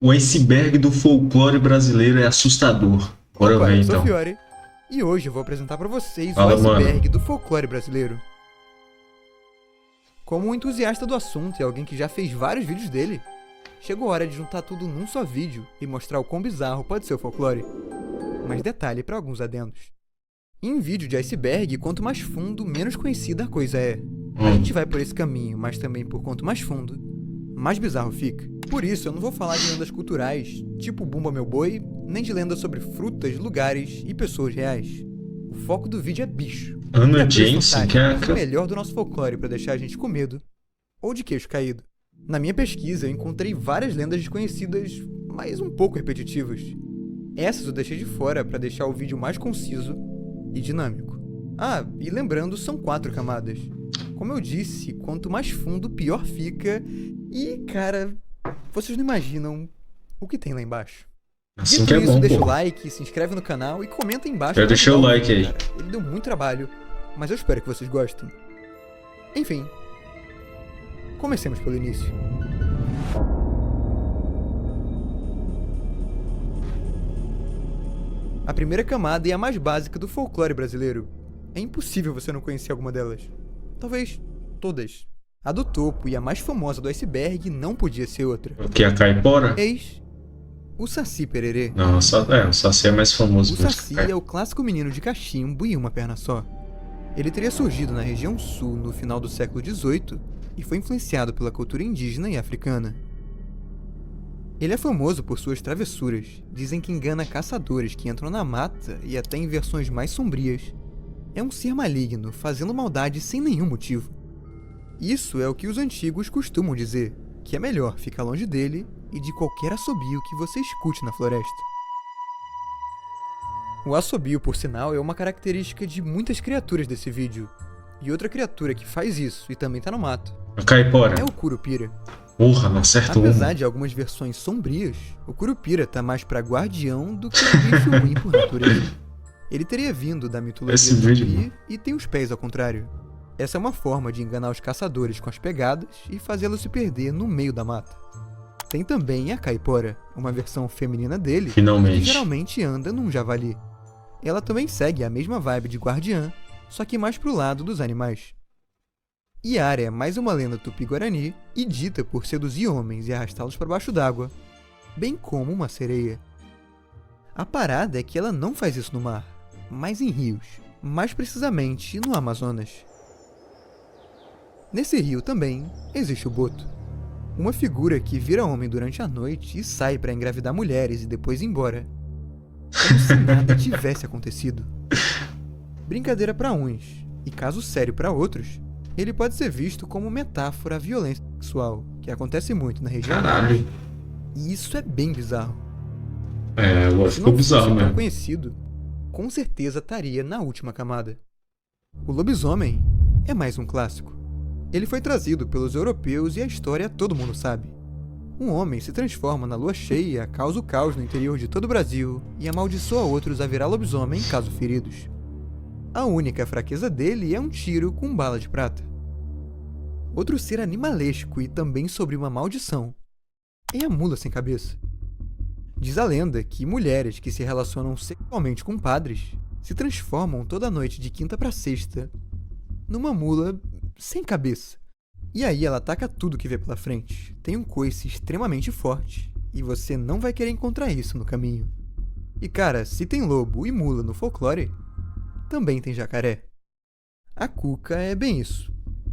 O iceberg do folclore brasileiro é assustador. Bora Opa, ver eu sou o então. Fiore e hoje eu vou apresentar pra vocês o Fala, iceberg mano. do folclore brasileiro. Como um entusiasta do assunto e alguém que já fez vários vídeos dele, chegou a hora de juntar tudo num só vídeo e mostrar o quão bizarro pode ser o folclore. Mas detalhe para alguns adendos. Em vídeo de iceberg, quanto mais fundo, menos conhecida a coisa é. A gente vai por esse caminho, mas também por quanto mais fundo, mais bizarro fica. Por isso, eu não vou falar de lendas culturais, tipo Bumba Meu Boi, nem de lendas sobre frutas, lugares e pessoas reais. O foco do vídeo é bicho. Ana Criaturas Jensen, fantásticas, que o melhor do nosso folclore pra deixar a gente com medo ou de queixo caído. Na minha pesquisa, eu encontrei várias lendas desconhecidas, mas um pouco repetitivas. Essas eu deixei de fora pra deixar o vídeo mais conciso e dinâmico. Ah, e lembrando, são 4 camadas. Como eu disse, quanto mais fundo, pior fica. E, cara, vocês não imaginam o que tem lá embaixo. assim Dito que é isso, bom, deixa o pô. like, se inscreve no canal e comenta aí embaixo. Já pra deixei o ajudar like vídeo, aí. cara. Ele deu muito trabalho, mas eu espero que vocês gostem. Enfim, comecemos pelo início. A primeira camada é a mais básica do folclore brasileiro. É impossível você não conhecer alguma delas. Talvez todas. A do topo e a mais famosa do iceberg não podia ser outra. Que é a caipora? Eis o Saci Pererê. Não, o Saci é mais famoso O mesmo. Saci é o clássico menino de cachimbo e uma perna só. Ele teria surgido na região sul no final do século XVIII e foi influenciado pela cultura indígena e africana. Ele é famoso por suas travessuras. Dizem que engana caçadores que entram na mata e até em versões mais sombrias. É um ser maligno, fazendo maldade sem nenhum motivo. Isso é o que os antigos costumam dizer, que é melhor ficar longe dele e de qualquer assobio que você escute na floresta. O assobio, por sinal, é uma característica de muitas criaturas desse vídeo. E outra criatura que faz isso e também tá no mato A caipora. é o Curupira. Porra, não acerta Apesar uma. de algumas versões sombrias, o Curupira tá mais pra guardião do que um bicho ruim por natureza. Ele teria vindo da mitologia Esse vídeo, tupi mano. e tem os pés ao contrário. Essa é uma forma de enganar os caçadores com as pegadas e fazê-los se perder no meio da mata. Tem também a Caipora, uma versão feminina dele, que Finalmente. geralmente anda num javali. Ela também segue a mesma vibe de guardiã, só que mais pro lado dos animais. Iara é mais uma lenda tupi-guarani e dita por seduzir homens e arrastá-los para baixo d'água, bem como uma sereia. A parada é que ela não faz isso no mar, mas em rios, mais precisamente no Amazonas. Nesse rio também existe o Boto, uma figura que vira homem durante a noite e sai para engravidar mulheres e depois ir embora, como se nada tivesse acontecido. Brincadeira para uns, e caso sério para outros, ele pode ser visto como metáfora à violência sexual, que acontece muito na região. Caralho. E isso é bem bizarro. É, agora Se ficou não fosse bizarro tão mesmo. conhecido, com certeza estaria na última camada. O lobisomem é mais um clássico. Ele foi trazido pelos europeus e a história todo mundo sabe. Um homem se transforma na lua cheia, causa o caos no interior de todo o Brasil e amaldiçoa outros a virar lobisomem caso feridos. A única fraqueza dele é um tiro com bala de prata. Outro ser animalesco e também sobre uma maldição é a mula sem cabeça. Diz a lenda que mulheres que se relacionam sexualmente com padres se transformam toda noite de quinta pra sexta numa mula sem cabeça. E aí ela ataca tudo que vê pela frente. Tem um coice extremamente forte e você não vai querer encontrar isso no caminho. E cara, se tem lobo e mula no folclore, também tem jacaré. A Cuca é bem isso.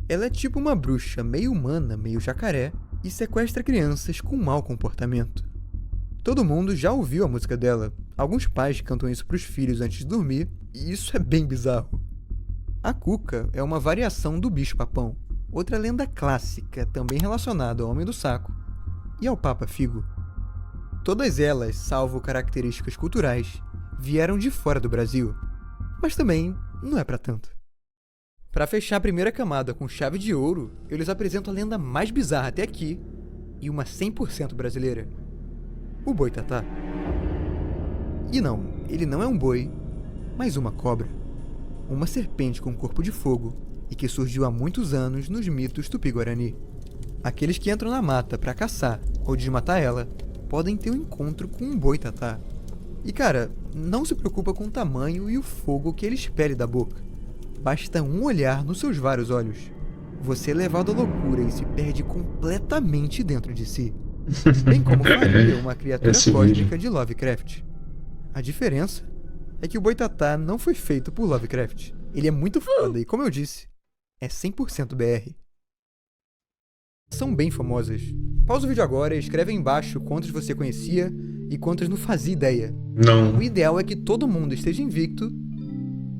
Ela é tipo uma bruxa meio humana, meio jacaré e sequestra crianças com mau comportamento. Todo mundo já ouviu a música dela. Alguns pais cantam isso pros filhos antes de dormir, e isso é bem bizarro. A Cuca é uma variação do bicho-papão, outra lenda clássica também relacionada ao Homem do Saco e ao Papa Figo. Todas elas, salvo características culturais, vieram de fora do Brasil, mas também não é pra tanto. Para fechar a primeira camada com chave de ouro, eu lhes apresento a lenda mais bizarra até aqui e uma 100% brasileira. O Boitatá. E não, ele não é um boi, mas uma cobra. Uma serpente com corpo de fogo e que surgiu há muitos anos nos mitos tupi-guarani. Aqueles que entram na mata para caçar ou desmatar ela podem ter um encontro com um boitatá. E cara, não se preocupa com o tamanho e o fogo que ele expele da boca. Basta um olhar nos seus vários olhos. Você é levado à loucura e se perde completamente dentro de si. Bem como faria uma criatura cósmica de Lovecraft. A diferença é que o boitatá não foi feito por Lovecraft. Ele é muito foda e, como eu disse, é 100% BR. São bem famosas. Pausa o vídeo agora e escreve aí embaixo quantas você conhecia e quantas não fazia ideia. Não. O ideal é que todo mundo esteja invicto,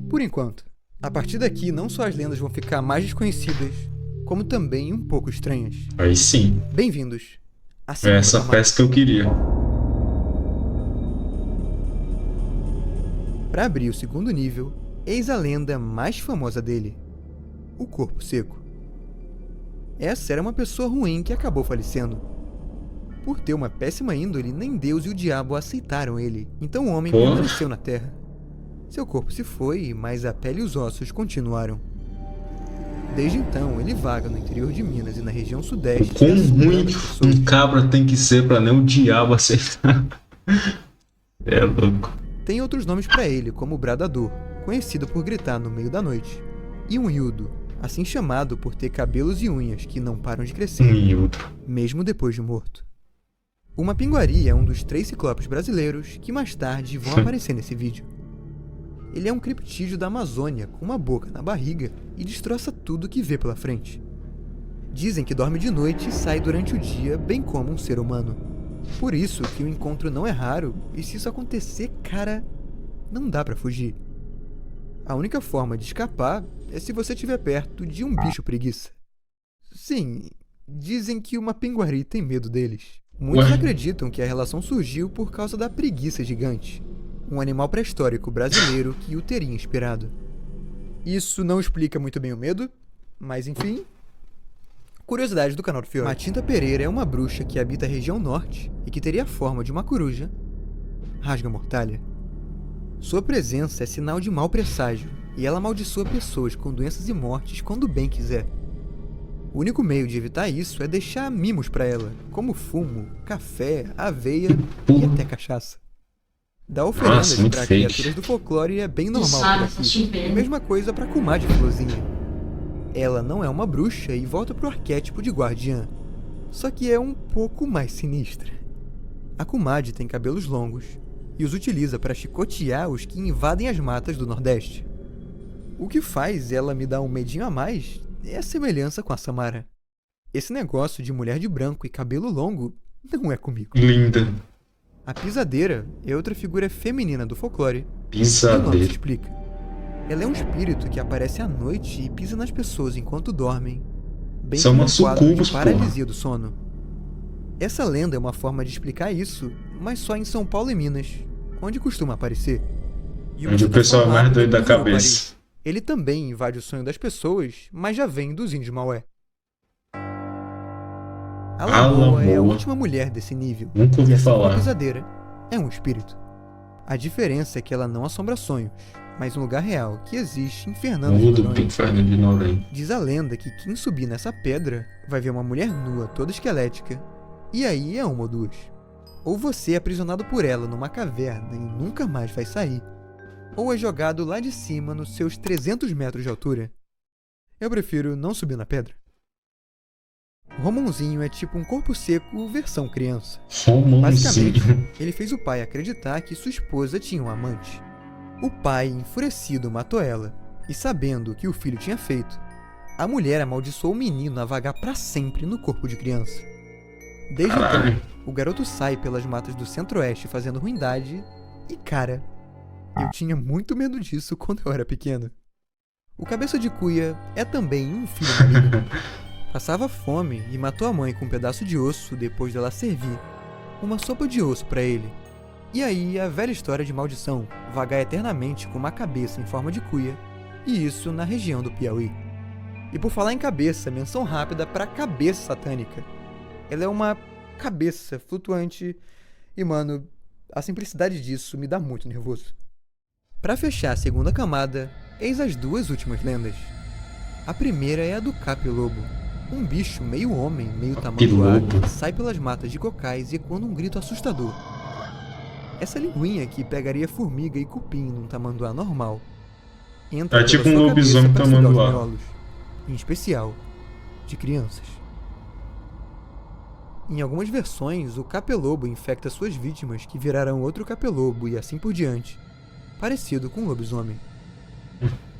por enquanto. A partir daqui, não só as lendas vão ficar mais desconhecidas, como também um pouco estranhas. Aí sim. Bem-vindos à É segunda essa camada. peça que eu queria. Para abrir o segundo nível, eis a lenda mais famosa dele: o Corpo Seco. Essa era uma pessoa ruim que acabou falecendo. Por ter uma péssima índole, nem Deus e o diabo aceitaram ele, então o homem permaneceu na terra. Seu corpo se foi, mas a pele e os ossos continuaram. Desde então, ele vaga no interior de Minas e na região sudeste. Quão ruim assombrando as pessoas. um cabra tem que ser pra nem o diabo aceitar? É louco. Tem outros nomes para ele, como o Bradador, conhecido por gritar no meio da noite, e um Hildo, assim chamado por ter cabelos e unhas que não param de crescer, mesmo depois de morto. Uma pinguari é um dos 3 ciclopes brasileiros que mais tarde vão aparecer nesse vídeo. Ele é um criptídeo da Amazônia com uma boca na barriga e destroça tudo que vê pela frente. Dizem que dorme de noite e sai durante o dia, bem como um ser humano. Por isso que o encontro não é raro, e se isso acontecer, cara, não dá pra fugir. A única forma de escapar é se você estiver perto de um bicho preguiça. Sim, dizem que uma pinguari tem medo deles. Muitos acreditam que a relação surgiu por causa da preguiça gigante, um animal pré-histórico brasileiro que o teria inspirado. Isso não explica muito bem o medo, mas enfim. Curiosidade do canal do Fiore. Matinta Pereira é uma bruxa que habita a região norte e que teria a forma de uma coruja, rasga mortalha. Sua presença é sinal de mau presságio, e ela amaldiçoa pessoas com doenças e mortes quando bem quiser. O único meio de evitar isso é deixar mimos pra ela, como fumo, café, aveia e até cachaça. Dar oferendas pra criaturas do folclore é bem normal por aqui. Mesma coisa pra comadre Florzinha. Ela não é uma bruxa e volta pro arquétipo de guardiã, só que é um pouco mais sinistra. A comadre tem cabelos longos e os utiliza para chicotear os que invadem as matas do Nordeste. O que faz ela me dar um medinho a mais é a semelhança com a Samara. Esse negócio de mulher de branco e cabelo longo não é comigo. Linda. A pisadeira é outra figura feminina do folclore. Pisadeira. E o nome se explica. Ela é um espírito que aparece à noite e pisa nas pessoas enquanto dormem, bem São como umas um quadro sucubus, de paralisia do sono. Essa lenda é uma forma de explicar isso, mas só em São Paulo e Minas, onde costuma aparecer. E Onde o pessoal é mais doido da cabeça. Ele também invade o sonho das pessoas, mas já vem dos índios Maué. A Lamoa é a última mulher desse nível. Nunca ouvi e essa falar. pisadeira é um espírito. A diferença é que ela não assombra sonhos, mas um lugar real que existe em Fernando de Mudo Noronha. do Inferno de Noronha. Diz a lenda que quem subir nessa pedra vai ver uma mulher nua, toda esquelética, e aí é uma ou duas. Ou você é aprisionado por ela numa caverna e nunca mais vai sair, ou é jogado lá de cima nos seus 300 metros de altura. Eu prefiro não subir na pedra. Romonzinho é tipo um corpo seco versão criança. Basicamente, Romonzinho. ele fez o pai acreditar que sua esposa tinha um amante. O pai, enfurecido, matou ela, e sabendo o que o filho tinha feito, a mulher amaldiçoou o menino a vagar pra sempre no corpo de criança. Desde então, o garoto sai pelas matas do centro-oeste fazendo ruindade, e cara, eu tinha muito medo disso quando eu era pequeno. O cabeça de cuia é também um filho maligno. Passava fome e matou a mãe com um pedaço de osso depois dela servir uma sopa de osso pra ele. E aí, a velha história de maldição, vagar eternamente com uma cabeça em forma de cuia, e isso na região do Piauí. E por falar em cabeça, menção rápida pra cabeça satânica. Ela é uma cabeça flutuante e, mano, a simplicidade disso me dá muito nervoso. Pra fechar a segunda camada, eis as duas últimas lendas. A primeira é a do Capi Lobo, Um bicho meio homem, meio tamanduá, Piloto. sai pelas matas de cocais ecoando um grito assustador. Essa linguinha que pegaria formiga e cupim num tamanduá normal entra É tipo pela um sua lobisomem cabeça para sugar os tamanduá. miolos, em especial de crianças. Em algumas versões, o capelobo infecta suas vítimas que virarão outro capelobo e assim por diante, parecido com um lobisomem.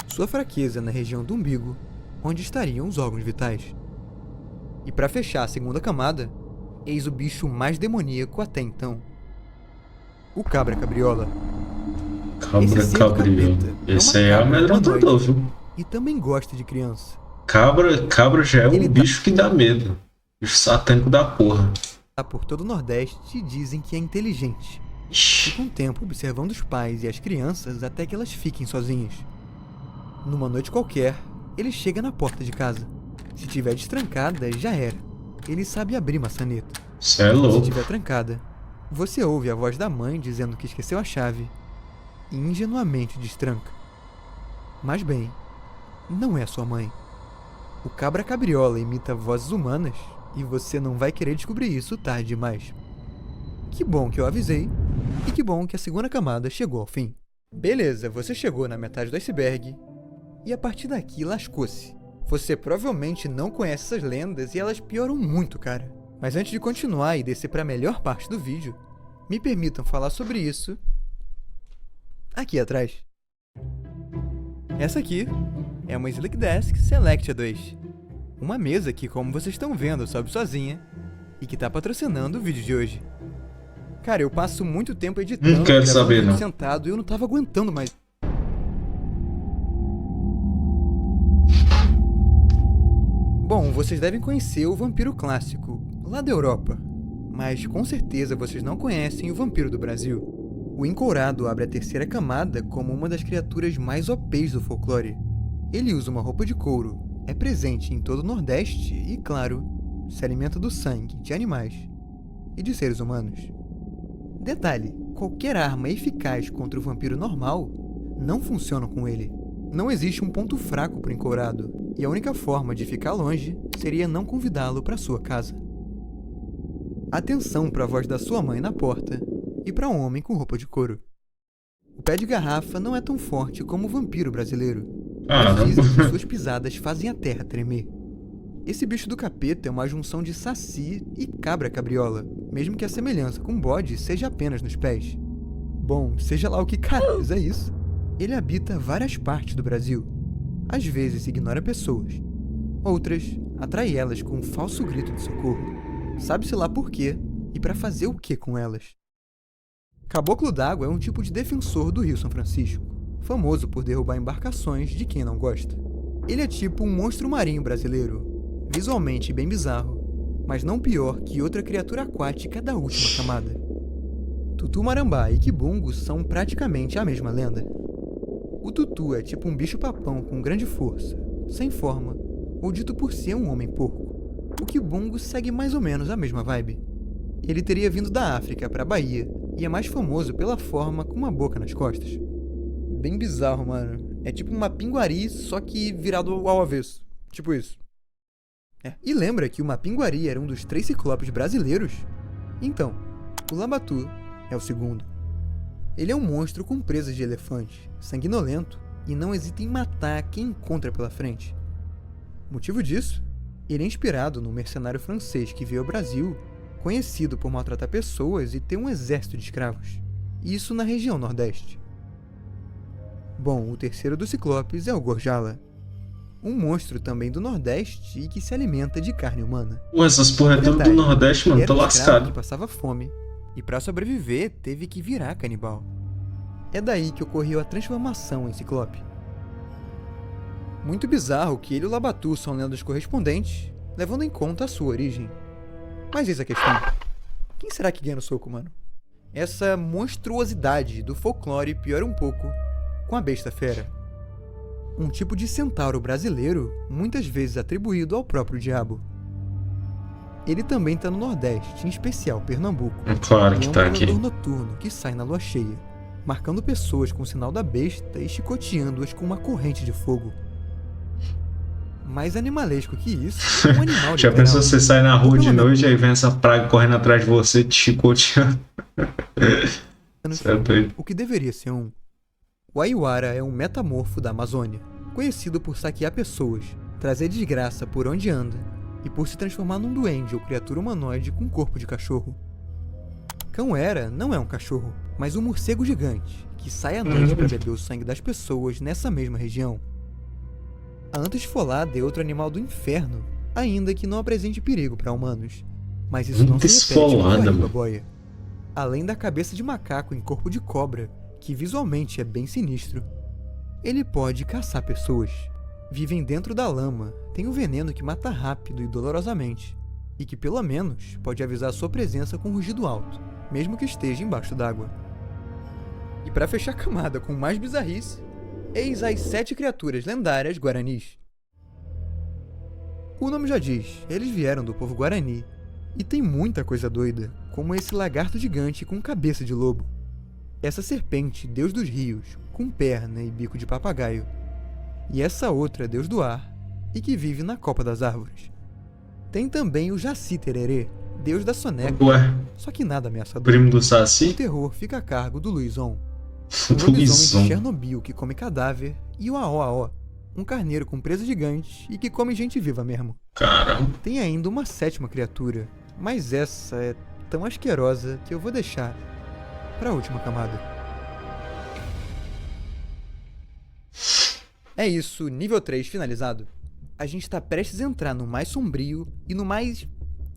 Sua fraqueza é na região do umbigo, onde estariam os órgãos vitais. E para fechar a segunda camada, eis o bicho mais demoníaco até então. O cabra cabriola. Cabra Esse ser do cabriola. capeta Esse uma aí é cabra amedrontador, humanoide viu? e também gosta de criança. Cabra já é um Ele bicho que dá medo. Bicho satânico da porra. Tá por todo o Nordeste e dizem que é inteligente. Ixi. Fica um tempo observando os pais e as crianças até que elas fiquem sozinhas. Numa noite qualquer, ele chega na porta de casa. Se tiver destrancada, já era. Ele sabe abrir maçaneta. Cê é Se louco. tiver trancada, você ouve a voz da mãe dizendo que esqueceu a chave e ingenuamente destranca. Mas bem, não é sua mãe. O cabra cabriola imita vozes humanas e você não vai querer descobrir isso tarde demais. Que bom que eu avisei e que bom que a segunda camada chegou ao fim. Beleza, você chegou na metade do iceberg e a partir daqui lascou-se. Você provavelmente não conhece essas lendas e elas pioram muito, cara. Mas antes de continuar e descer para a melhor parte do vídeo, me permitam falar sobre isso aqui atrás. Essa aqui é uma Slick Desk Selectia 2. Uma mesa que, como vocês estão vendo, sobe sozinha e que tá patrocinando o vídeo de hoje. Cara, eu passo muito tempo editando, Não quero gravando saber, vídeo não. sentado e eu não tava aguentando mais. Bom, vocês devem conhecer o vampiro clássico, lá da Europa. Mas com certeza vocês não conhecem o vampiro do Brasil. O encourado abre a terceira camada como uma das criaturas mais OPs do folclore. Ele usa uma roupa de couro, é presente em todo o Nordeste e, claro, se alimenta do sangue de animais e de seres humanos. Detalhe, qualquer arma eficaz contra o vampiro normal não funciona com ele. Não existe um ponto fraco para o encourado, e a única forma de ficar longe seria não convidá-lo para sua casa. Atenção para a voz da sua mãe na porta e para um homem com roupa de couro. O pé de garrafa não é tão forte como o vampiro brasileiro, mas dizem que suas pisadas fazem a terra tremer. Esse bicho do capeta é uma junção de saci e cabra cabriola, mesmo que a semelhança com bode seja apenas nos pés. Bom, seja lá o que caralhos é isso, ele habita várias partes do Brasil. Às vezes ignora pessoas, outras atrai elas com um falso grito de socorro. Sabe-se lá por quê e para fazer o que com elas. Caboclo d'Água é um tipo de defensor do Rio São Francisco, famoso por derrubar embarcações de quem não gosta. Ele é tipo um monstro marinho brasileiro, visualmente bem bizarro, mas não pior que outra criatura aquática da última camada. Tutu Marambá e Kibungo são praticamente a mesma lenda. O Tutu é tipo um bicho-papão com grande força, sem forma, ou dito por ser um homem-porco. O Kibungo segue mais ou menos a mesma vibe. Ele teria vindo da África para a Bahia e é mais famoso pela forma com uma boca nas costas. Bem bizarro, mano. É tipo uma pinguari, só que virado ao avesso. Tipo isso. E lembra que o Mapinguari era um dos 3 ciclopes brasileiros? Então, o Labatu é o segundo. Ele é um monstro com presas de elefante, sanguinolento e não hesita em matar quem encontra pela frente. Motivo disso? Ele é inspirado num mercenário francês que veio ao Brasil, conhecido por maltratar pessoas e ter um exército de escravos. Isso na região Nordeste. Bom, o terceiro dos ciclopes é o Gorjala, um monstro também do Nordeste e que se alimenta de carne humana. Pô, essas porra é tudo do Detalhe, Nordeste, mano. ele Tô era um escravo lascado. que passava fome e para sobreviver teve que virar canibal. É daí que ocorreu a transformação em ciclope. Muito bizarro que ele e o Labatu são lendas correspondentes, levando em conta a sua origem. Mas eis a questão. Quem será que ganha no soco, mano? Essa monstruosidade do folclore piora um pouco com a besta fera. Um tipo de centauro brasileiro, muitas vezes atribuído ao próprio diabo. Ele também está no Nordeste, em especial Pernambuco. É claro que e é um tá aqui. predador noturno que sai na lua cheia, marcando pessoas com o sinal da besta e chicoteando-as com uma corrente de fogo. Mais animalesco que isso, é um animal Já literal. pensou você sai na rua de Pelo noite aí vem essa praga correndo atrás de você, te chicoteando? menos Você é doido. o que deveria ser um. O Aiwara é um metamorfo da Amazônia, conhecido por saquear pessoas, trazer desgraça por onde anda e por se transformar num duende ou criatura humanoide com corpo de cachorro. Cão-Era não é um cachorro, mas um morcego gigante que sai à noite para beber o sangue das pessoas nessa mesma região. A anta esfolada é outro animal do inferno, ainda que não apresente perigo para humanos. Mas isso não Anta se repete com esfolada, a mano. baboia. Além da cabeça de macaco em corpo de cobra, que visualmente é bem sinistro. Ele pode caçar pessoas. Vivem dentro da lama, tem um veneno que mata rápido e dolorosamente, e que pelo menos pode avisar sua presença com um rugido alto, mesmo que esteja embaixo d'água. E para fechar a camada com mais bizarrice, eis as 7 criaturas lendárias guaranis. O nome já diz, eles vieram do povo guarani, e tem muita coisa doida, como esse lagarto gigante com cabeça de lobo, essa serpente, deus dos rios, com perna e bico de papagaio, e essa outra, deus do ar, e que vive na copa das árvores. Tem também o Jaci Tererê, deus da soneca, Ué, só que nada ameaçador. primo do O Saci? terror fica a cargo do Luizon, Do um lobisomem de Bison. Chernobyl que come cadáver, e o Aó, um carneiro com presa gigante e que come gente viva mesmo. Caramba. Tem ainda uma 7ª criatura, mas essa é tão asquerosa que eu vou deixar para a última camada. É isso, nível 3 finalizado. A gente tá prestes a entrar no mais sombrio e no mais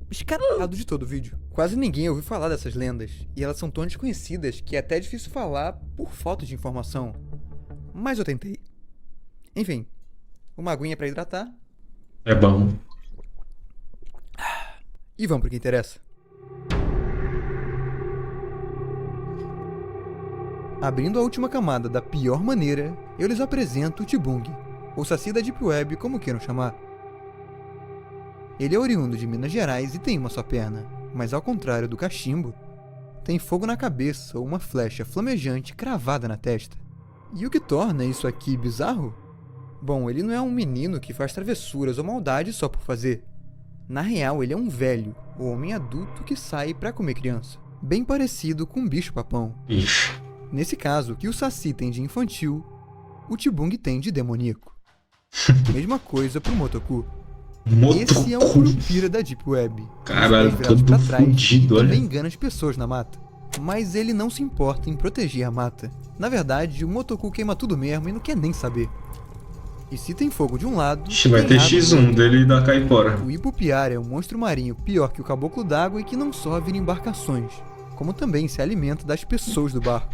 escarado de todo o vídeo. Quase ninguém ouviu falar dessas lendas, e elas são tão desconhecidas que é até difícil falar por falta de informação. Mas eu tentei. Enfim, uma aguinha pra hidratar É bom. e vamos pro que interessa. Abrindo a última camada da pior maneira, eu lhes apresento o Tibung, ou Saci da Deep Web, como queiram chamar. Ele é oriundo de Minas Gerais e tem uma só perna, mas ao contrário do cachimbo, tem fogo na cabeça ou uma flecha flamejante cravada na testa. E o que torna isso aqui bizarro? Bom, ele não é um menino que faz travessuras ou maldade só por fazer. Na real, ele é um velho, ou homem adulto que sai pra comer criança. Bem parecido com um bicho-papão. Ixi. Nesse caso, o que o Saci tem de infantil, o Tibung tem de demoníaco. Mesma coisa pro Motoku. Esse é um Motoku. curupira da Deep Web. Caralho, Os pés virados todo pra trás, fudido, e também olha. engana as pessoas na mata. Mas ele não se importa em proteger a mata. Na verdade, o Motoku queima tudo mesmo e não quer nem saber. E se tem fogo de um lado, Ixi, vai tem ter água do X1 outro. dele e da caipora. O Ipupiara é um monstro marinho pior que o caboclo d'água e que não só vira embarcações, como também se alimenta das pessoas do barco.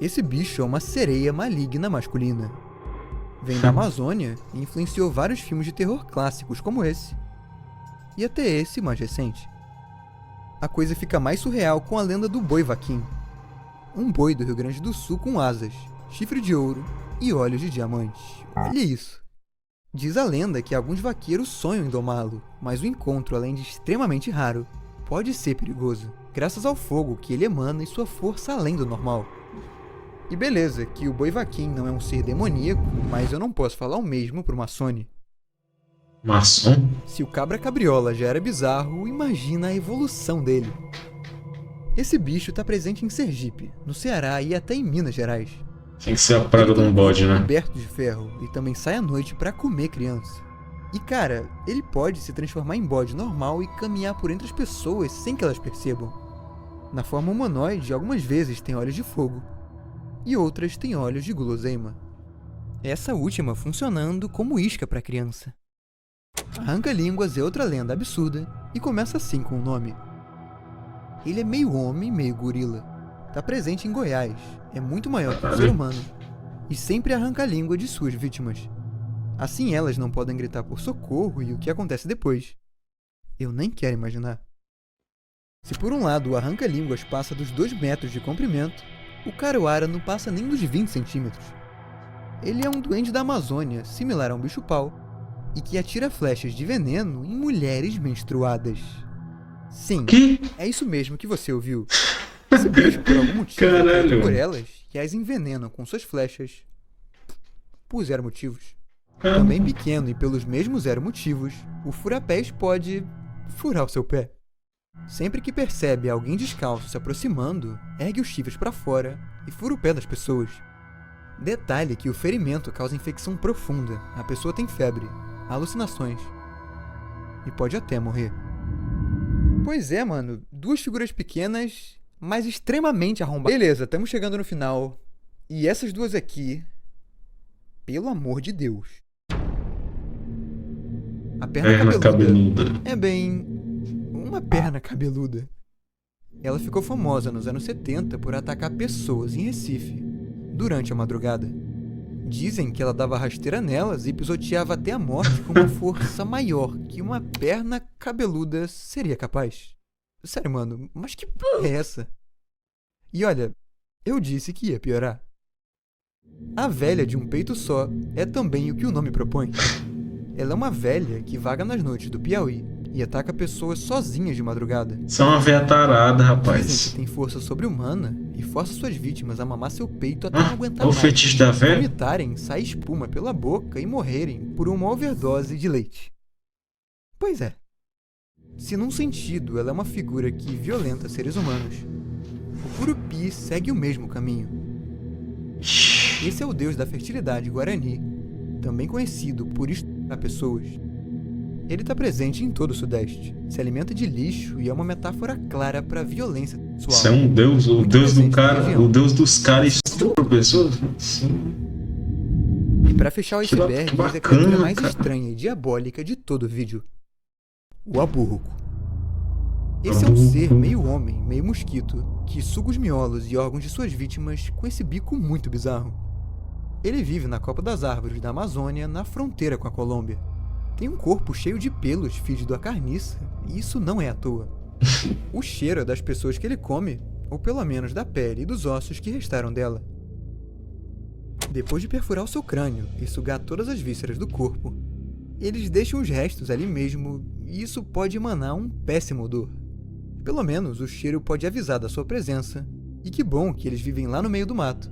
Esse bicho é uma sereia maligna masculina. Vem da Amazônia e influenciou vários filmes de terror clássicos como esse, e até esse mais recente. A coisa fica mais surreal com a lenda do boi vaquim. Um boi do Rio Grande do Sul com asas, chifre de ouro e olhos de diamante. Olha isso! Diz a lenda que alguns vaqueiros sonham em domá-lo, mas o encontro, além de extremamente raro, pode ser perigoso, graças ao fogo que ele emana e sua força além do normal. E beleza, que o boi vaquim não é um ser demoníaco, mas eu não posso falar o mesmo pro Maçone. Maçom? Se o cabra cabriola já era bizarro, imagina a evolução dele. Esse bicho tá presente em Sergipe, no Ceará e até em Minas Gerais. Tem que ser a praga de um bode, né? Coberto de ferro e também sai à noite pra comer criança. E cara, ele pode se transformar em bode normal e caminhar por entre as pessoas sem que elas percebam. Na forma humanoide, algumas vezes tem olhos de fogo, e outras têm olhos de guloseima. Essa última funcionando como isca para criança. Arranca-línguas é outra lenda absurda e começa assim com o nome. Ele é meio homem, meio gorila. Tá presente em Goiás, é muito maior que o ser humano e sempre arranca a língua de suas vítimas. Assim elas não podem gritar por socorro e o que acontece depois. Eu nem quero imaginar. Se por um lado o arranca-línguas passa dos 2 metros de comprimento, o Caruara não passa nem dos 20 centímetros. Ele é um duende da Amazônia, similar a um bicho-pau, e que atira flechas de veneno em mulheres menstruadas. Sim, Que? é isso mesmo que você ouviu. Esse bicho, por algum motivo, Caralho, atira por mano. elas e as envenenam com suas flechas. Por 0 motivos. Também pequeno e pelos mesmos zero motivos, o fura-pés pode furar o seu pé. Sempre que percebe alguém descalço se aproximando, ergue os chifres para fora e fura o pé das pessoas. Detalhe que o ferimento causa infecção profunda, a pessoa tem febre, alucinações e pode até morrer. Pois é, mano, duas figuras pequenas, mas extremamente arrombadas. Beleza, estamos chegando no final. E essas duas aqui, pelo amor de Deus. A perna cabeluda é bem... uma perna cabeluda. Ela ficou famosa nos anos 70 por atacar pessoas em Recife, durante a madrugada. Dizem que ela dava rasteira nelas e pisoteava até a morte com uma força maior que uma perna cabeluda seria capaz. Sério, mano, mas que porra é essa? E olha, eu disse que ia piorar. A velha de um peito só é também o que o nome propõe. Ela é uma velha que vaga nas noites do Piauí e ataca pessoas sozinhas de madrugada. Isso é uma véia tarada, Dizem rapaz. que tem força sobre-humana e força suas vítimas a mamar seu peito até não aguentar O mais, fetiche da véia? vomitarem, sair espuma pela boca e morrerem por uma overdose de leite. Pois é. Se num sentido ela é uma figura que violenta seres humanos, o Curupi segue o mesmo caminho. Esse é o deus da fertilidade guarani, também conhecido por estuprar pessoas. Ele está presente em todo o Sudeste, se alimenta de lixo e é uma metáfora clara para violência sexual. Isso é um deus, o Muito deus do presente na cara, região. o deus dos caras estupra pessoas? Sim. E para fechar o Que iceberg, bacana, eis a criatura mais cara. estranha e diabólica de todo o vídeo. O aburruco. Esse é um Aburruco. ser meio homem, meio mosquito, que suga os miolos e órgãos de suas vítimas com esse bico muito bizarro. Ele vive na copa das árvores da Amazônia, na fronteira com a Colômbia. Tem um corpo cheio de pelos fedido a carniça, e isso não é à toa. O cheiro é das pessoas que ele come, ou pelo menos da pele e dos ossos que restaram dela. Depois de perfurar o seu crânio e sugar todas as vísceras do corpo, eles deixam os restos ali mesmo, e isso pode emanar um péssimo odor. Pelo menos o cheiro pode avisar da sua presença, e que bom que eles vivem lá no meio do mato,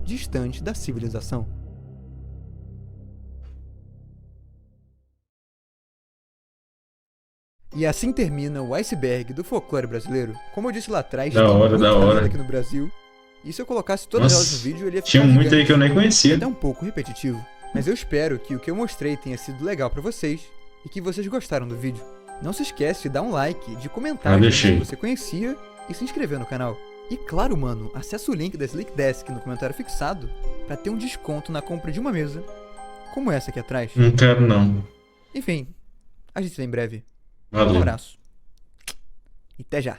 distante da civilização. E assim termina o iceberg do folclore brasileiro. Como eu disse lá atrás, Da tem hora, muita da hora. lenda aqui no Brasil. E se eu colocasse todas Nossa, elas no vídeo, ele ia ficar tinha muito aí gigante que eu nem e conhecia. até um pouco repetitivo. Mas eu espero que o que eu mostrei tenha sido legal pra vocês e que vocês gostaram do vídeo. Não se esquece de dar um like, de comentar deixei. se você conhecia e se inscrever no canal. E claro, mano, acessa o link da Slick Desk no comentário fixado pra ter um desconto na compra de uma mesa, como essa aqui atrás. Não quero não. Enfim, a gente se vê em breve. Um Valeu. abraço. E até já.